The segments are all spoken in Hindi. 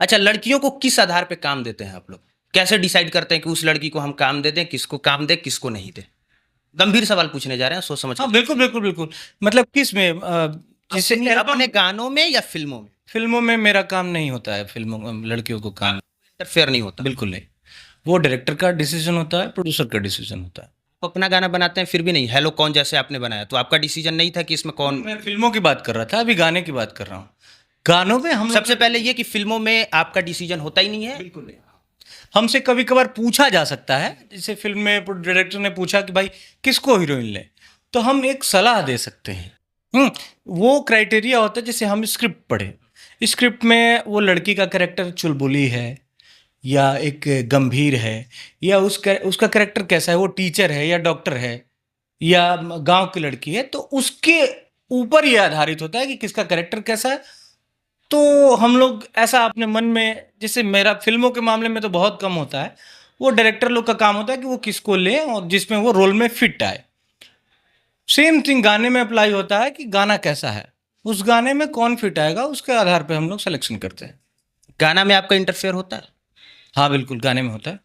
अच्छा, लड़कियों को किस आधार पे काम देते हैं आप लोग? कैसे डिसाइड करते हैं कि उस लड़की को हम काम दे दें, किसको काम दें, किसको नहीं दें? गंभीर सवाल पूछने जा रहे हैं, सोच समझ हाँ, के। बिल्कुल, बिल्कुल, बिल्कुल। मतलब किस में जैसे अपने एल्बम अपने गानों में या फ़िल्मों में? फ़िल्मों में मेरा काम नहीं होता है, फ़िल्मों लड़कियों को काम इंटरफेयर नहीं होता। बिल्कुल नहीं। वो डायरेक्टर का डिसीज़न होता है, प्रोड्यूसर का डिसीज़न होता है। आप अपना गाना बनाते हैं फिर भी नहीं, हेलो कौन जैसे आपने बनाया, तो आपका डिसीजन नहीं था कि इसमें कौन। मैं फ़िल्मों की बात कर रहा था, अभी गाने की बात कर रहा हूँ। गानों में हम लोग सबसे पहले ये कि फ़िल्मों में आपका डिसीजन होता ही नहीं है। बिल्कुल नहीं। हमसे कभी-कभार पूछा जा सकता है, जैसे फ़िल्म में डायरेक्टर ने पूछा कि भाई किसको हीरोइन लें? तो हम एक सलाह दे सकते हैं। वो क्राइटेरिया होता है जैसे हम स्क्रिप्ट पढ़ें। स्क्रिप्ट में वो लड़की का कैरेक्टर चुलबुली है या एक गंभीर है या उसका कैरेक्टर कैसा है, वो टीचर है या डॉक्टर है या गाँव की लड़की है, तो उसके ऊपर ये आधारित होता है कि किसका कैरेक्टर कैसा है। तो हम लोग ऐसा अपने मन में, जैसे मेरा फ़िल्मों के मामले में तो बहुत कम होता है, वो डायरेक्टर लोग का काम होता है कि वो किसको लें और जिसमें वो रोल में फिट आए। सेम थिंग गाने में अप्लाई होता है कि गाना कैसा है, उस गाने में कौन फिट आएगा, उसके आधार पे हम लोग सिलेक्शन करते हैं। गाना में आपका इंटरफेयर होता है? हाँ, बिल्कुल, गाने में होता है।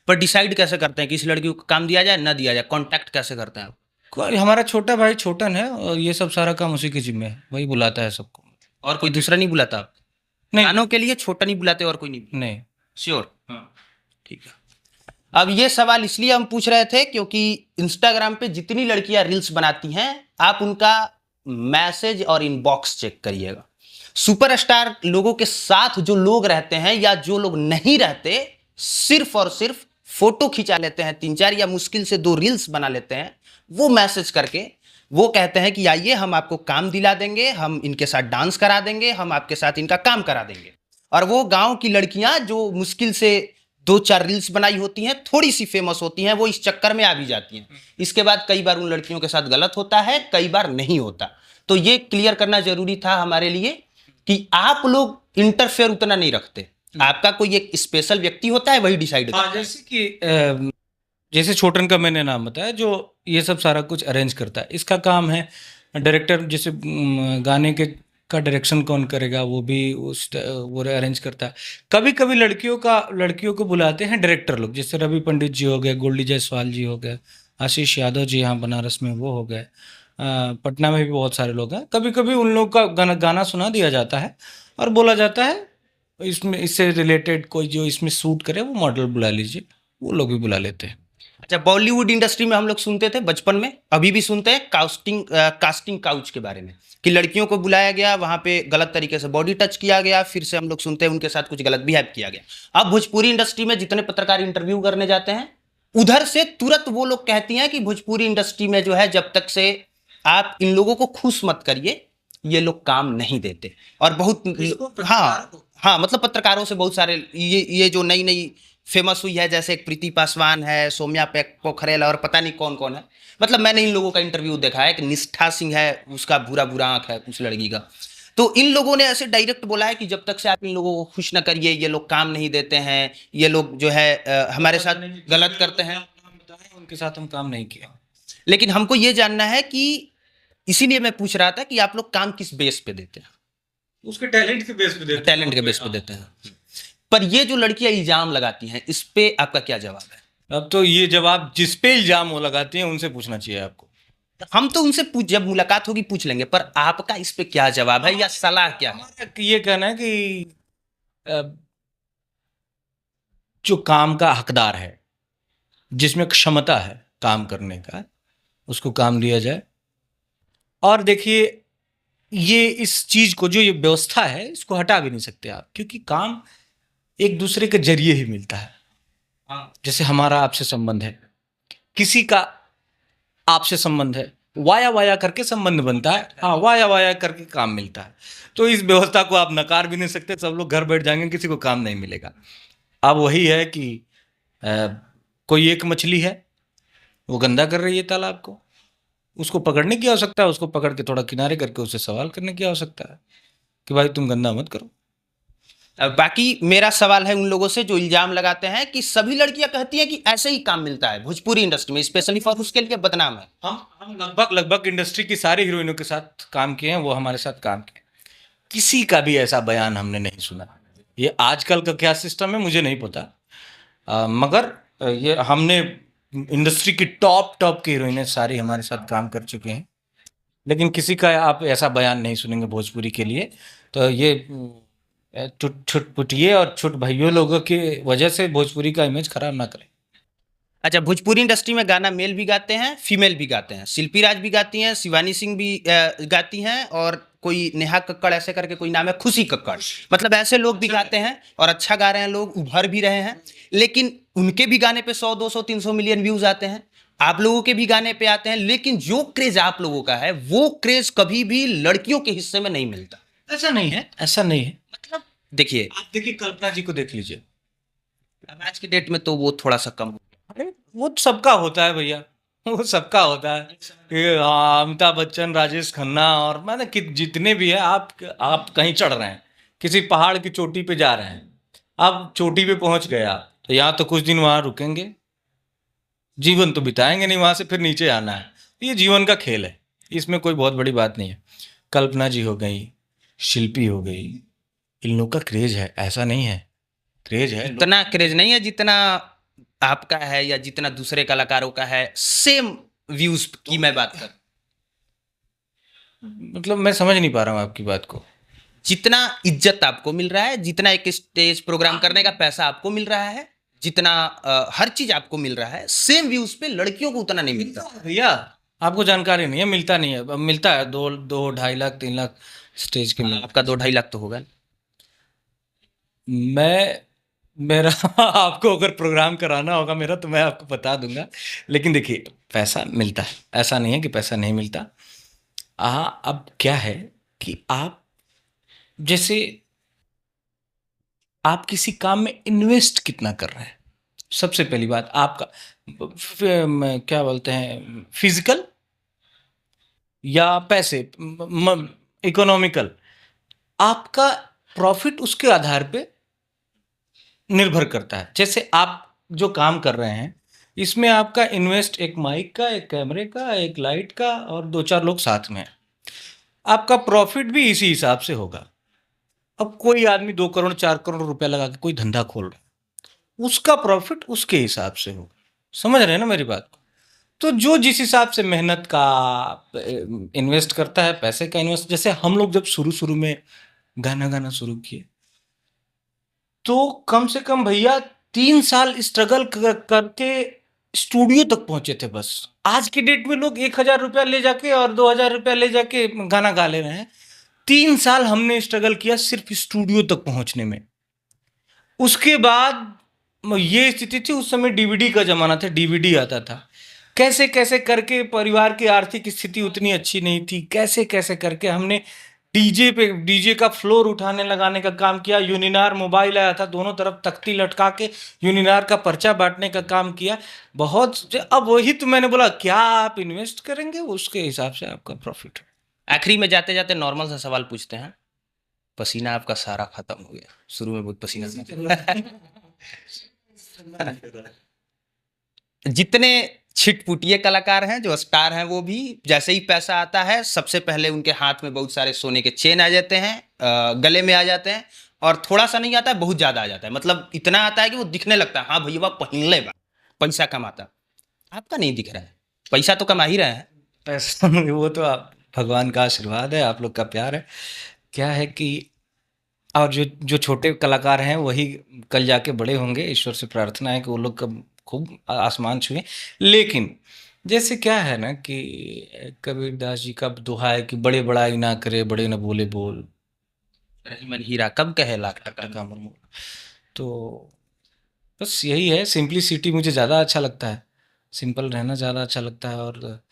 पर डिसाइड कैसे करते हैं कि इस लड़की को काम दिया जाए, ना दिया जाए? कॉन्टैक्ट कैसे करते हैं आप? कोई हमारा छोटा भाई छोटन है और ये सब सारा काम उसी के ज़िम्मे है, वही बुलाता है सबको। और कोई दूसरा नहीं बुलाता आप? नहीं, गानों के लिए छोटा नहीं बुलाते और कोई नहीं? नहीं। श्योर? हाँ, ठीक है। अब ये सवाल इसलिए हम पूछ रहे थे क्योंकि इंस्टाग्राम पे जितनी लड़कियां रील्स बनाती हैं, आप उनका मैसेज और इनबॉक्स चेक करिएगा। सुपरस्टार लोगों के साथ जो लोग रहते हैं या जो लोग नहीं रहते, सिर्फ और सिर्फ फोटो खिंचा लेते हैं, 3-4 या मुश्किल से 2 रील्स बना लेते हैं, वो मैसेज करके वो कहते हैं कि आइए हम आपको काम दिला देंगे, हम इनके साथ डांस करा देंगे, हम आपके साथ इनका काम करा देंगे। और वो गांव की लड़कियां जो मुश्किल से 2-4 रील्स बनाई होती हैं, थोड़ी सी फेमस होती हैं, वो इस चक्कर में आ भी जाती हैं। इसके बाद कई बार उन लड़कियों के साथ गलत होता है, कई बार नहीं होता। तो ये क्लियर करना जरूरी था हमारे लिए कि आप लोग इंटरफेयर उतना नहीं रखते। आपका कोई एक स्पेशल व्यक्ति होता है, वही डिसाइड करता है। जैसे कि जैसे छोटन का मैंने नाम बताया, जो ये सब सारा कुछ अरेंज करता है, इसका काम है। डायरेक्टर जैसे गाने के का डायरेक्शन कौन करेगा, वो भी वो अरेंज करता है। कभी कभी लड़कियों को बुलाते हैं डायरेक्टर लोग, जैसे रवि पंडित जी हो गए, गोल्डी जायसवाल जी हो गए, आशीष यादव जी यहाँ बनारस में वो हो गए, पटना में भी बहुत सारे लोग हैं। कभी कभी उन लोग का गाना सुना दिया जाता है और बोला जाता है इसमें इससे रिलेटेड कोई जो इसमें सूट करे वो मॉडल बुला लीजिए, वो लोग भी बुला लेते हैं। अच्छा, बॉलीवुड इंडस्ट्री में हम लोग सुनते थे बचपन में, अभी भी सुनते हैं कास्टिंग काउच के बारे में, कि लड़कियों को बुलाया गया, वहां पे गलत तरीके से बॉडी टच किया गया, फिर से हम लोग सुनते हैं उनके साथ कुछ गलत बिहेव किया गया। अब भोजपुरी इंडस्ट्री में जितने पत्रकार इंटरव्यू करने जाते हैं, उधर से तुरंत वो लोग कहती हैं कि भोजपुरी इंडस्ट्री में जो है, जब तक से आप इन लोगों को खुश मत करिए, ये लोग काम नहीं देते। और बहुत, हाँ हाँ, मतलब पत्रकारों से बहुत सारे, ये जो नई नई फेमस हुई है, जैसे एक प्रीति पासवान है, सौम्या पोखरेल और पता नहीं कौन कौन है। मतलब मैंने इन लोगों का इंटरव्यू देखा है कि निष्ठा सिंह है, उसका बुरा बुरा आंख है उस लड़की का। तो इन लोगों ने ऐसे डायरेक्ट बोला है कि जब तक से आप इन लोगों को खुश ना करिए, ये लोग काम नहीं देते हैं, ये लोग जो है हमारे साथ गलत करते हैं। उनके साथ हम काम नहीं किया। लेकिन हमको ये जानना है कि, इसीलिए मैं पूछ रहा था कि आप लोग काम किस बेस पे देते हैं? उसके टैलेंट के बेस पे देते हैं। टैलेंट के बेस पे देते हैं। पर ये जो लड़कियां इल्जाम लगाती हैं, इस पे आपका क्या जवाब है? अब तो ये जवाब जिस पे इल्जाम वो लगाती हैं उनसे पूछना चाहिए आपको। हम तो उनसे जब मुलाकात होगी पूछ लेंगे, पर आपका इस पे क्या जवाब है या सलाह क्या है? हमारा ये कहना है कि अ, जो काम का हकदार है, जिसमें क्षमता है काम करने का, उसको काम दिया जाए। और देखिए, ये इस चीज को, जो ये व्यवस्था है, इसको हटा भी नहीं सकते आप, क्योंकि काम एक दूसरे के जरिए ही मिलता है। जैसे हमारा आपसे संबंध है, किसी का आपसे संबंध है, वाया वाया करके संबंध बनता है। हाँ, वाया वाया करके काम मिलता है। तो इस व्यवस्था को आप नकार भी नहीं सकते। सब लोग घर बैठ जाएंगे, किसी को काम नहीं मिलेगा। अब वही है कि अ, कोई एक मछली है, वो गंदा कर रही है तालाब को, उसको पकड़ने की आवश्यकता है, उसको पकड़ के थोड़ा किनारे करके उससे सवाल करने की आवश्यकता है कि भाई तुम गंदा मत करो। बाकी मेरा सवाल है उन लोगों से जो इल्जाम लगाते हैं कि सभी लड़कियां कहती हैं कि ऐसे ही काम मिलता है भोजपुरी इंडस्ट्री में, स्पेशली फॉर उसके लिए बदनाम है। हम लगभग इंडस्ट्री की सारी हीरोइनों के साथ काम किए हैं, वो हमारे साथ काम किए, किसी का भी ऐसा बयान हमने नहीं सुना। ये आजकल का क्या सिस्टम है मुझे नहीं पता, मगर ये हमने इंडस्ट्री की टॉप टॉप की हीरोइनें सारी हमारे साथ काम कर चुके हैं, लेकिन किसी का आप ऐसा बयान नहीं सुनेंगे भोजपुरी के लिए। तो ये छुटपुटिये और छुट भइयों लोगों की वजह से भोजपुरी का इमेज खराब ना करें। अच्छा, भोजपुरी इंडस्ट्री में गाना मेल भी गाते हैं, फीमेल भी गाते हैं। शिल्पी राज भी गाती हैं, शिवानी सिंह भी गाती हैं, और कोई नेहा कक्कड़ ऐसे करके कोई नाम है, खुशी कक्कड़, मतलब ऐसे लोग भी गाते हैं और अच्छा गा रहे हैं, लोग उभर भी रहे हैं। लेकिन उनके भी गाने पे 100 200 300 मिलियन व्यूज आते हैं, आप लोगों के भी गाने पे आते हैं, लेकिन जो क्रेज आप लोगों का है वो क्रेज कभी भी लड़कियों के हिस्से में नहीं मिलता। ऐसा नहीं है, ऐसा नहीं है। मतलब देखिए, आप देखिए कल्पना जी को देख लीजिए, अब आज की डेट में तो वो थोड़ा सा कम। अरे वो सबका होता है भैया, वो सबका होता है। ये हाँ, अमिताभ बच्चन, राजेश खन्ना और मैंने कि जितने भी हैं, आप कहीं चढ़ रहे हैं, किसी पहाड़ की चोटी पे जा रहे हैं, आप चोटी पे पहुंच गए आप, तो यहाँ तो कुछ दिन वहां रुकेंगे, जीवन तो बिताएंगे नहीं, वहां से फिर नीचे आना है। ये जीवन का खेल है, इसमें कोई बहुत बड़ी बात नहीं है। कल्पना जी हो गई, शिल्पी हो गई, इन लोग का क्रेज है, ऐसा नहीं है, क्रेज है। इतना क्रेज नहीं है जितना आपका है या जितना दूसरे कलाकारों का है, सेम व्यूज की मैं बात कर। मतलब मैं समझ नहीं पा रहा हूँ आपकी बात को। जितना इज्जत आपको मिल रहा है, जितना एक स्टेज प्रोग्राम करने का पैसा आपको मिल रहा है, जितना हर चीज आपको मिल रहा है, सेम व्यूज पे लड़कियों को उतना नहीं मिलता। भैया आपको जानकारी नहीं है, मिलता नहीं है। अब मिलता है 2-2 ढाई लाख 3 लाख स्टेज के में। आपका 2-2.5 लाख तो होगा। मैं मेरा आपको अगर प्रोग्राम कराना होगा मेरा तो मैं आपको बता दूंगा, लेकिन देखिए पैसा मिलता है, ऐसा नहीं है कि पैसा नहीं मिलता। अब क्या है कि आप जैसे आप किसी काम में इन्वेस्ट कितना कर रहे हैं, सबसे पहली बात आपका क्या बोलते हैं, फिजिकल या पैसे, इकोनॉमिकल, आपका प्रॉफिट उसके आधार पे निर्भर करता है। जैसे आप जो काम कर रहे हैं इसमें आपका इन्वेस्ट एक माइक का, एक कैमरे का, एक लाइट का और 2-4 लोग साथ में हैं, आपका प्रॉफिट भी इसी हिसाब से होगा। अब कोई आदमी 2 करोड़ 4 करोड़ रुपया लगा के कोई धंधा खोल रहा है, उसका प्रॉफिट उसके हिसाब से होगा। समझ रहे हैं ना मेरी बात को? तो जो जिस हिसाब से मेहनत का इन्वेस्ट करता है, पैसे का इन्वेस्ट, जैसे हम लोग जब शुरू शुरू में गाना गाना शुरू किए तो कम से कम भैया 3 साल स्ट्रगल करके स्टूडियो तक पहुंचे थे बस। आज की डेट में लोग 1,000 रुपया ले जाके और 2,000 रुपया ले जाके गाना गा ले रहे हैं। 3 साल हमने स्ट्रगल किया सिर्फ स्टूडियो तक पहुंचने में। उसके बाद ये स्थिति थी, उस समय डीवीडी का जमाना था, डीवीडी आता था, कैसे कैसे करके, परिवार की आर्थिक स्थिति उतनी अच्छी नहीं थी, कैसे कैसे करके हमने डीजे का फ्लोर उठाने लगाने का काम किया। यूनिनार मोबाइल आया था, दोनों तरफ तख्ती लटका के यूनिनार का पर्चा बांटने का काम किया बहुत। अब वही तो मैंने बोला, क्या आप इन्वेस्ट करेंगे उसके हिसाब से आपका प्रॉफिट है। आखिरी में जाते जाते नॉर्मल सा सवाल पूछते हैं, पसीना आपका सारा खत्म हो गया, शुरू में बहुत पसीना जितने छिटपुटिये कलाकार हैं, जो स्टार हैं, वो भी जैसे ही पैसा आता है सबसे पहले उनके हाथ में बहुत सारे सोने के चेन आ जाते हैं, गले में आ जाते हैं, और थोड़ा सा नहीं आता है, बहुत ज्यादा आ जाता है, मतलब इतना आता है कि वो दिखने लगता है, हाँ भैया वह पहन ले, पैसा कमाता। आपका नहीं दिख रहा है, पैसा तो कमा ही रहे हैं। पैसा वो तो आप भगवान का आशीर्वाद है, आप लोग का प्यार है। क्या है कि और जो जो छोटे कलाकार हैं वही कल जाके बड़े होंगे, ईश्वर से प्रार्थना है कि वो लोग कब खूब आसमान छुए। लेकिन जैसे क्या है ना कि कबीरदास जी का दोहा है कि बड़े बड़ाई ना करे, बड़े न बोले बोल, रही मन हीरा कब कहे लाख टका। का मुरमुर। तो बस यही है, सिंपलिसिटी मुझे ज़्यादा अच्छा लगता है, सिंपल रहना ज़्यादा अच्छा लगता है। और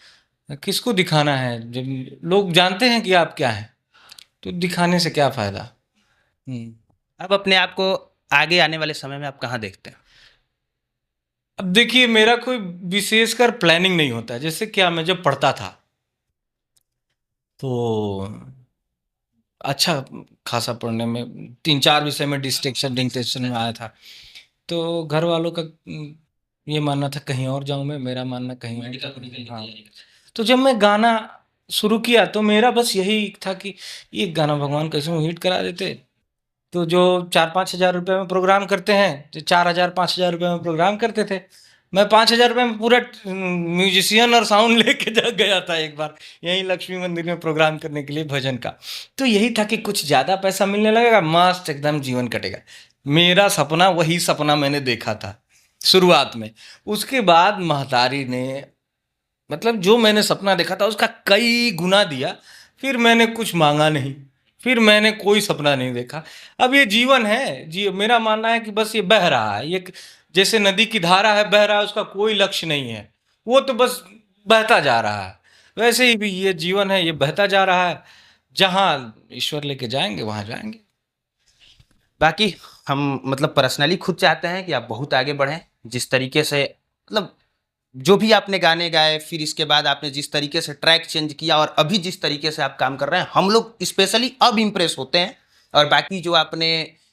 किसको दिखाना है, जब लोग जानते हैं कि आप क्या हैं तो दिखाने से क्या फ़ायदा। अब अपने आप को आगे आने वाले समय में आप कहाँ देखते हैं? अब देखिए मेरा कोई विशेषकर प्लानिंग नहीं होता है। जैसे क्या, मैं जब पढ़ता था तो अच्छा खासा पढ़ने में 3-4 विषय में डिस्टिंक्शन में आया था, तो घर वालों का ये मानना था कहीं और जाऊं मैं, मेरा मानना कहीं और। हाँ, तो जब मैं गाना शुरू किया तो मेरा बस यही था कि ये गाना भगवान कैसे हिट करा देते, तो जो 4-5 हज़ार रुपये में प्रोग्राम करते हैं, जो 4,000-5,000 रुपये में प्रोग्राम करते थे, मैं 5,000 रुपये में पूरा म्यूजिशियन और साउंड लेके जा गया था एक बार यहीं लक्ष्मी मंदिर में प्रोग्राम करने के लिए भजन का। तो यही था कि कुछ ज़्यादा पैसा मिलने लगेगा, मस्त एकदम जीवन कटेगा। मेरा सपना वही सपना मैंने देखा था शुरुआत में। उसके बाद महतारी ने मतलब जो मैंने सपना देखा था उसका कई गुना दिया, फिर मैंने कुछ मांगा नहीं, फिर मैंने कोई सपना नहीं देखा। अब ये जीवन है जी, मेरा मानना है कि बस ये बह रहा है, ये जैसे नदी की धारा है, बह रहा है, उसका कोई लक्ष्य नहीं है, वो तो बस बहता जा रहा है। वैसे ही भी ये जीवन है, ये बहता जा रहा है, जहाँ ईश्वर लेके जाएंगे वहाँ जाएंगे। बाकी हम मतलब पर्सनली खुद चाहते हैं कि आप बहुत आगे बढ़ें, जिस तरीके से मतलब जो भी आपने गाने गाए, फिर इसके बाद आपने जिस तरीके से ट्रैक चेंज किया और अभी जिस तरीके से आप काम कर रहे हैं, हम लोग स्पेशली अब इम्प्रेस होते हैं। और बाकी जो आपने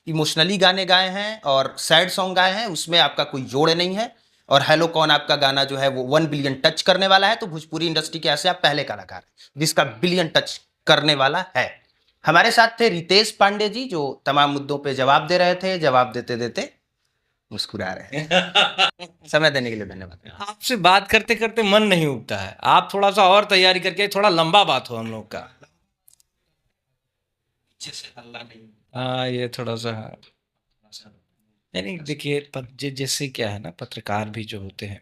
इमोशनली गाने गाए हैं और सैड सॉन्ग गाए हैं, उसमें आपका कोई जोड़ नहीं है। और हेलो कौन आपका गाना जो है वो 1 बिलियन टच करने वाला है, तो भोजपुरी इंडस्ट्री के ऐसे आप पहले कलाकार हैं जिसका बिलियन टच करने वाला है। हमारे साथ थे रितेश पांडे जी, जो तमाम मुद्दों पे जवाब दे रहे थे, जवाब देते देते मुस्कुरा रहे हैं। समय देने के लिए धन्यवाद। आपसे बात करते करते मन नहीं उगता है, आप थोड़ा सा और तैयारी करके, थोड़ा लंबा बात हो हम लोग का। हाँ, ये थोड़ा सा नहीं नहीं, देखिए जैसे क्या है ना, पत्रकार भी जो होते हैं,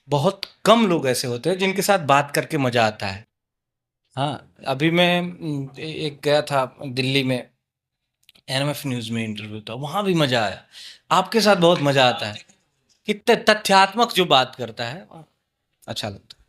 बहुत कम लोग ऐसे होते हैं जिनके साथ बात करके मजा आता है। हाँ, अभी मैं एक गया था दिल्ली में, एनएमएफ न्यूज़ में इंटरव्यू था, वहाँ भी मजा आया। आपके साथ बहुत मजा आता है, कि तथ्यात्मक जो बात करता है, अच्छा लगता है।